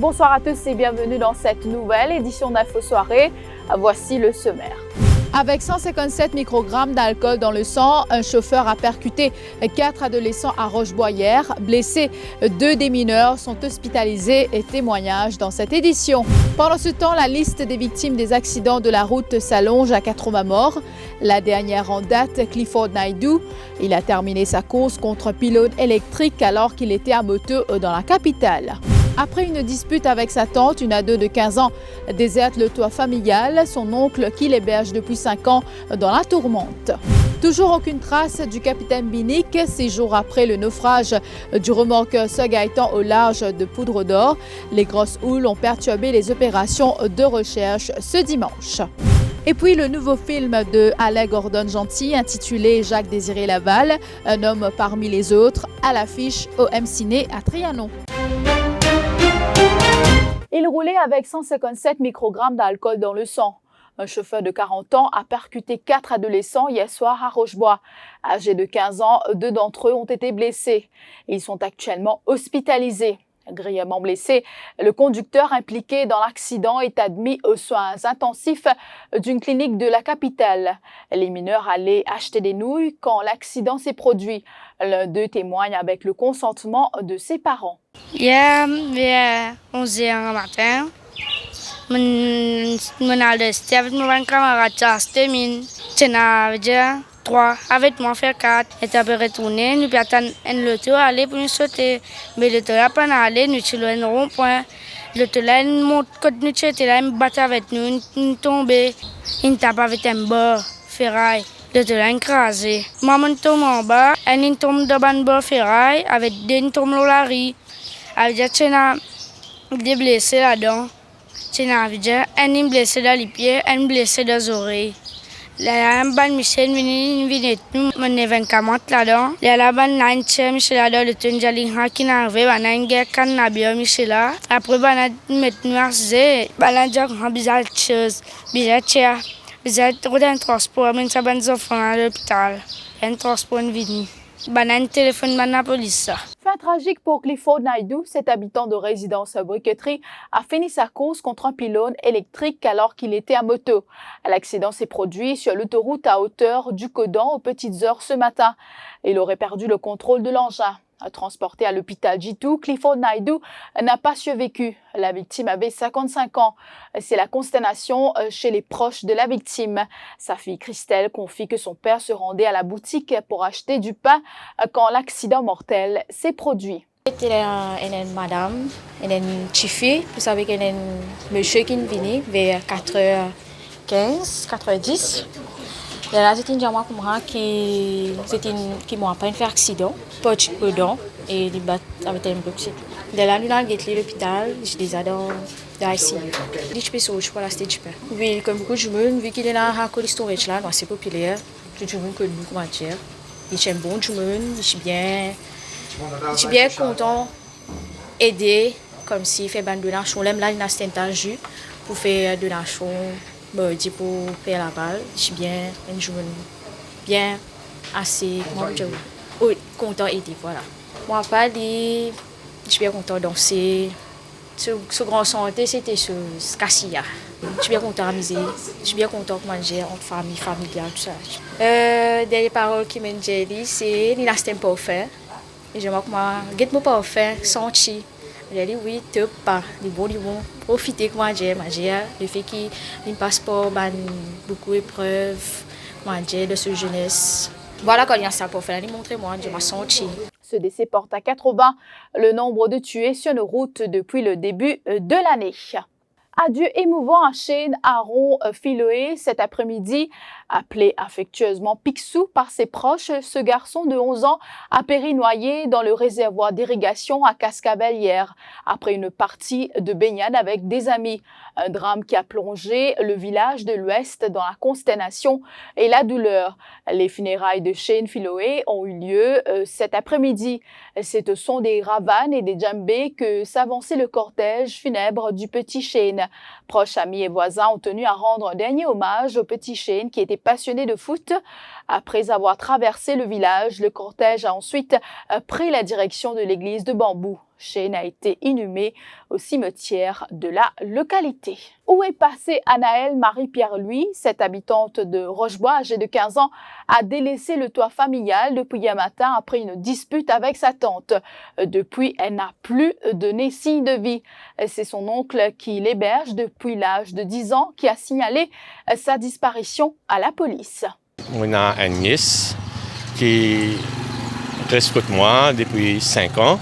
Bonsoir à tous et bienvenue dans cette nouvelle édition d'Info Soirée. Voici le sommaire. Avec 157 microgrammes d'alcool dans le sang, un chauffeur a percuté 4 adolescents à Roche-Boyer. Blessés, 2 des mineurs sont hospitalisés et témoignages dans cette édition. Pendant ce temps, la liste des victimes des accidents de la route s'allonge à 80 morts. La dernière en date, Clifford Naidoo. Il a terminé sa course contre un pylône électrique alors qu'il était à moto dans la capitale. Après une dispute avec sa tante, une ado de 15 ans déserte le toit familial. Son oncle, qui l'héberge depuis 5 ans, dans la tourmente. Toujours aucune trace du capitaine Binic 6 jours après le naufrage du remorqueur Sir Gaëtan au large de Poudre d'Or. Les grosses houles ont perturbé les opérations de recherche ce dimanche. Et puis le nouveau film de Alain Gordon-Gentil intitulé Jacques-Désiré Laval, un homme parmi les autres, à l'affiche au M-Ciné à Trianon. Il roulait avec 157 microgrammes d'alcool dans le sang. Un chauffeur de 40 ans a percuté 4 adolescents hier soir à Rochebois. Âgés de 15 ans, 2 d'entre eux ont été blessés. Ils sont actuellement hospitalisés. Grièvement blessé, le conducteur impliqué dans l'accident est admis aux soins intensifs d'une clinique de la capitale. Les mineurs allaient acheter des nouilles quand l'accident s'est produit. L'un d'eux témoigne avec le consentement de ses parents. Hier, vers 11h matin, mon adresse avec mon camarade Justin, c'est 3 avec moi faire 4 et après retourner nous attendre un auto aller pour nous sauter mais le temps pas aller nous sur un rond-point le temps là monte quand nous était là me battre avec nous tomber il tape avec un bord ferraille le temps là écrasé maman tombe en bas elle tombe dans le bord ferraille avec deux tombe dans la rue avec des blessés là-dedans c'est un blessé dans les pieds un blessé dans les oreilles. La ban Michel vini nous mener 24 là-dedans. La ban lanche Michel là-dedans le tunjali hakin arrivé bananga kan nabio Michel là. Après ban mettre marcher bananja bizarre chose bizarre chia bizarre trop d'un transport mais ça ban enfants à l'hôpital. Un transport vini. Banan téléphone la police. Fin tragique pour Clifford Naidoo, cet habitant de résidence à Briqueterie, a fini sa course contre un pylône électrique alors qu'il était à moto. L'accident s'est produit sur l'autoroute à hauteur du Codan aux petites heures ce matin. Il aurait perdu le contrôle de l'engin. Transporté à l'hôpital Jitu, Clifford Naidoo n'a pas survécu. La victime avait 55 ans. C'est la consternation chez les proches de la victime. Sa fille Christelle confie que son père se rendait à la boutique pour acheter du pain quand l'accident mortel s'est produit. Il y a une madame, une petite fille, vous savez qu'il y a un monsieur qui est venu vers 4h15, 4h10. Là, c'était une jambe qui m'a pas fait accident, pas de prudent et il bat avec un bloc. Là, nous avons été à l'hôpital, je les ai dans l'ICU. Je suis au choix la stage. Oui, comme beaucoup de monde, vu qu'il est là à Cold Storage là, c'est populaire. Tout le monde connaît comment dire. Il est un bon monde, je suis bien content aider comme s'il fait ban donation. Là, il a un stage pour faire donation. Bon, pour faire la balle, je suis bien assez content d'aider, voilà. Moi, pas dit, je suis bien content de danser. Ce grand santé, c'était ce Cassia. Je suis bien content d'amuser, je suis bien content de manger entre famille, familiale, tout ça. Des paroles qui m'ont dit, c'est il a un parfait. Et je me parfait, senti. J'ai dit oui, top pas, les bons, profiter comment j'ai le fait qu'il passeport, beaucoup d'épreuves, manger de ce jeunesse. Voilà quand il y a ça pour faire, montrez-moi, je m'en senti. Ce décès porte à 80 le nombre de tués sur nos routes depuis le début de l'année. Adieu émouvant à Shane Aaron Philoé cet après-midi. Appelé affectueusement Picsou par ses proches, ce garçon de 11 ans a péri noyé dans le réservoir d'irrigation à Cascavel hier, après une partie de baignade avec des amis. Un drame qui a plongé le village de l'Ouest dans la consternation et la douleur. Les funérailles de Shane Philoé ont eu lieu cet après-midi. C'est au son des ravanes et des djembés que s'avançait le cortège funèbre du petit Shane. Proches, amis et voisins ont tenu à rendre un dernier hommage au petit Shane qui était passionné de foot. Après avoir traversé le village, le cortège a ensuite pris la direction de l'église de Bambou. Shane a été inhumé au cimetière de la localité. Où est passée Anaëlle Marie-Pierre-Louis? Cette habitante de Rochebois, âgée de 15 ans, a délaissé le toit familial depuis hier matin après une dispute avec sa tante. Depuis, elle n'a plus donné signe de vie. C'est son oncle qui l'héberge depuis l'âge de 10 ans qui a signalé sa disparition à la police. On a une nièce qui reste avec moi depuis 5 ans,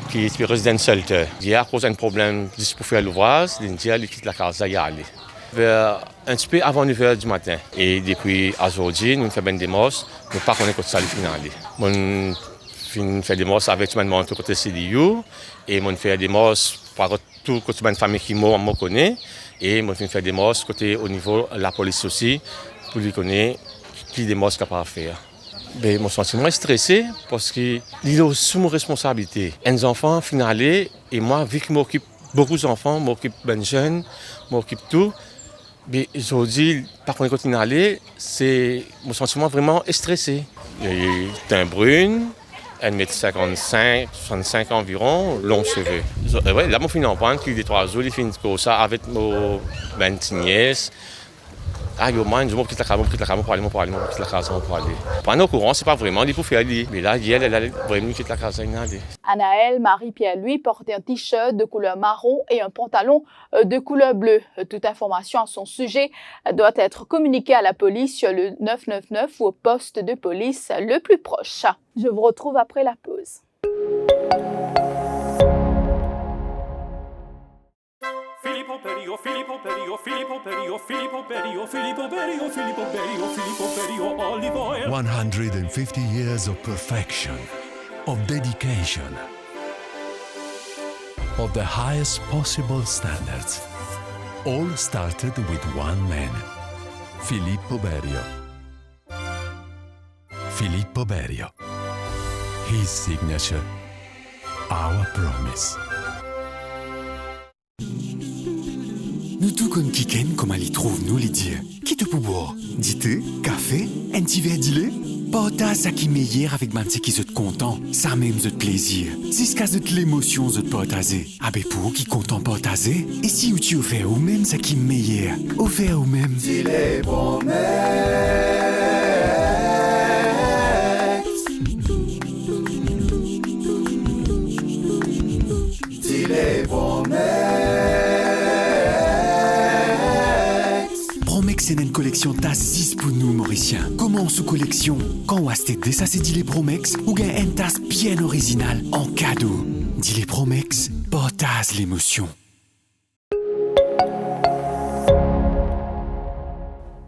qui est résidente seule. Il y a à cause d'un problème juste pour faire l'ouvrage, l'India quitte la casa y aller. Vers un petit peu avant 9h du matin. Et depuis aujourd'hui, nous faisons des morses, nous ne pas connaître ça le final. On fait des morses avec tout le monde côté CDU et on fait des morses par tout côté de famille qui me connaît et on fait des morses côté au niveau de la police aussi pour lui connaître qui des morses capable de faire. Ben, mon sentiment est stressé parce que il est sous mon responsabilité. Un enfant finalé et moi, vu que je m'occupe beaucoup d'enfants, je m'occupe de jeunes, je m'occupe de tout. Mais aujourd'hui, par contre, quand finalé, c'est mon sentiment vraiment est stressé. Il est un brune, 1m55, 65 environ, long cheveux. Ouais, là, mon fils en prend qui est 3 jours, il finit comme ça avec mon nièce. Ah, yo, man, je m'occupe de la case pour aller. Pendant au courant, c'est pas vraiment dit pour faire aller. Mais là, elle a vraiment quitté la case. Anaëlle Marie-Pierre-Louis portait un t-shirt de couleur marron et un pantalon de couleur bleue. Toute information à son sujet doit être communiquée à la police sur le 999 ou au poste de police le plus proche. Je vous retrouve après la pause. Filippo Berio, olive oil. 150 years of perfection, of dedication, of the highest possible standards. All started with one man, Filippo Berio. Filippo Berio. His signature, our promise. Nous tout comme Kiken, comme elle y trouve nous les dire. Qui te pour boire? Du thé, café, un petit verre d'ilé? Partage ça qui meilleur avec man qui sont content, ça même de plaisir. Jusqu'à de l'émotion de partager. Abe pour qui content partager. Et si tu offert ou même ça qui meilleur, offert ou même. Dis-les promesses. Dis-les promesses. C'est une collection tasse pour nous, Mauriciens. Comment sous collection? Quand on a acheté ça, c'est Dilé Promex ou gain une tasse bien originale en cadeau. Dilé Promex, partage l'émotion.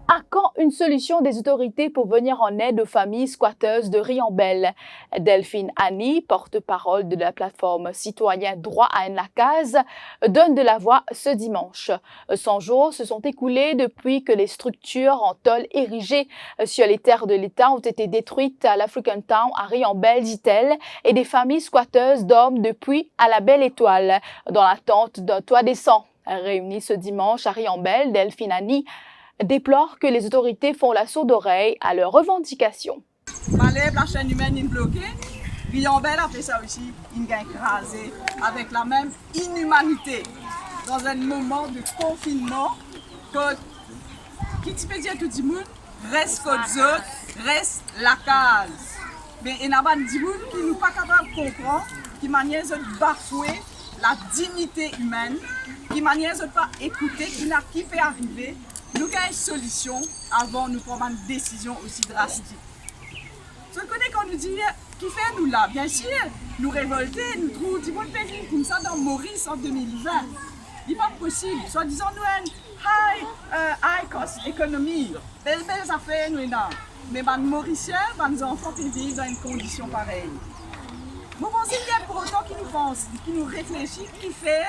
À quand une solution des autorités pour venir en aide aux familles squatteuses de Riambelle? Delphine Annie, porte-parole de la plateforme citoyen Droit à la case, donne de la voix ce dimanche. 100 jours se sont écoulés depuis que les structures en tôle érigées sur les terres de l'État ont été détruites à l'African Town à Riambelle, dit-elle, et des familles squatteuses dorment depuis à la Belle Étoile, dans l'attente d'un toit décent. Réunie ce dimanche à Riambelle, Delphine Annie déplore que les autorités font la sourde oreille à leurs revendications. Malais, la chaîne humaine est bloquée. Riambelle a fait ça aussi, il a écrasé avec la même inhumanité. Dans un moment de confinement, qui te peut dire tout le monde, reste code reste la case. Mais il y a des gens qui ne sont pas capables de comprendre, qui manière de bafouer la dignité humaine, qui manière de ne pas écouter, qui peut arriver. Nous avons une solution avant de prendre une décision aussi drastique. Je connais quand nous dit qui fait nous là, bien sûr, nous révolter, nous trouvons du bon pays comme ça dans Maurice en 2020. Il n'est pas possible, soit disant nous une high cost economy, belles affaires nous là. Mais les Mauriciens, les enfants qui vivent dans une condition pareille. Nous pensons bien pour autant qu'ils nous pensent, qu'ils nous réfléchissent, qui fait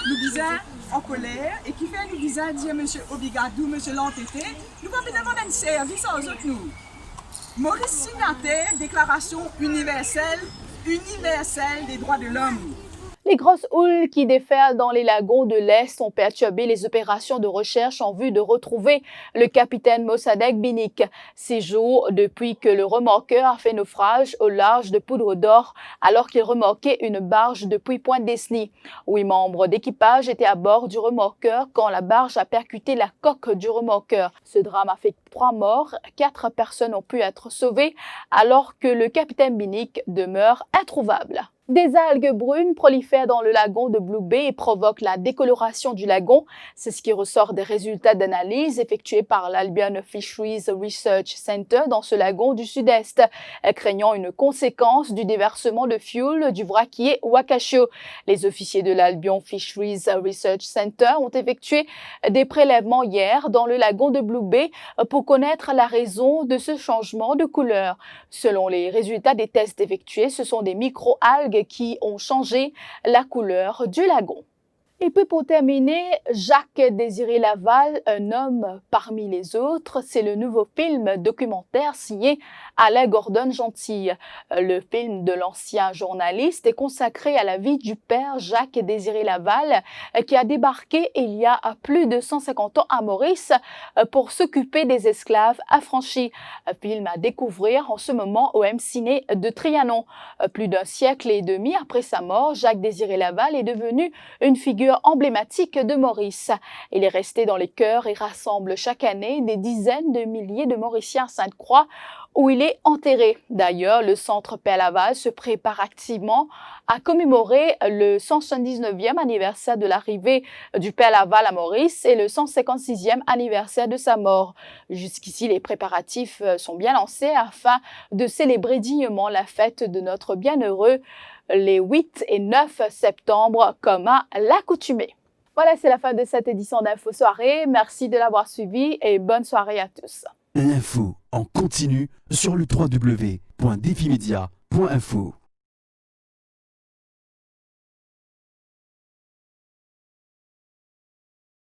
nous disons en colère et qui fait nous disons dire monsieur Obigadou, monsieur l'entêté, nous va bien demander un service aux autres nous. Maurice signataire, déclaration universelle des droits de l'homme. Les grosses houles qui déferlent dans les lagons de l'Est ont perturbé les opérations de recherche en vue de retrouver le capitaine Mossadegh Binik. 6 jours depuis que le remorqueur a fait naufrage au large de Poudre d'Or alors qu'il remorquait une barge depuis Pointe-Desny. 8 membres d'équipage étaient à bord du remorqueur quand la barge a percuté la coque du remorqueur. Ce drame a fait 3 morts, 4 personnes ont pu être sauvées alors que le capitaine Binik demeure introuvable. Des algues brunes prolifèrent dans le lagon de Blue Bay et provoquent la décoloration du lagon. C'est ce qui ressort des résultats d'analyse effectués par l'Albion Fisheries Research Center dans ce lagon du sud-est, craignant une conséquence du déversement de fuel du vraquier Wakashio. Les officiers de l'Albion Fisheries Research Center ont effectué des prélèvements hier dans le lagon de Blue Bay pour connaître la raison de ce changement de couleur. Selon les résultats des tests effectués, ce sont des micro-algues qui ont changé la couleur du lagon. Et puis pour terminer, Jacques-Désiré Laval, un homme parmi les autres, c'est le nouveau film documentaire signé Alain Gordon-Gentil. Le film de l'ancien journaliste est consacré à la vie du père Jacques-Désiré Laval qui a débarqué il y a plus de 150 ans à Maurice pour s'occuper des esclaves affranchis. Un film à découvrir en ce moment au M-Ciné de Trianon. Plus d'un siècle et demi après sa mort, Jacques-Désiré Laval est devenu une figure emblématique de Maurice. Il est resté dans les cœurs et rassemble chaque année des dizaines de milliers de Mauriciens à Sainte-Croix où il est enterré. D'ailleurs, le Centre Père Laval se prépare activement à commémorer le 179e anniversaire de l'arrivée du Père Laval à Maurice et le 156e anniversaire de sa mort. Jusqu'ici, les préparatifs sont bien lancés afin de célébrer dignement la fête de notre bienheureux les 8 et 9 septembre comme à l'accoutumée. Voilà, c'est la fin de cette édition d'Info Soirée. Merci de l'avoir suivi et bonne soirée à tous. L'info en continu sur le www.defimedia.info.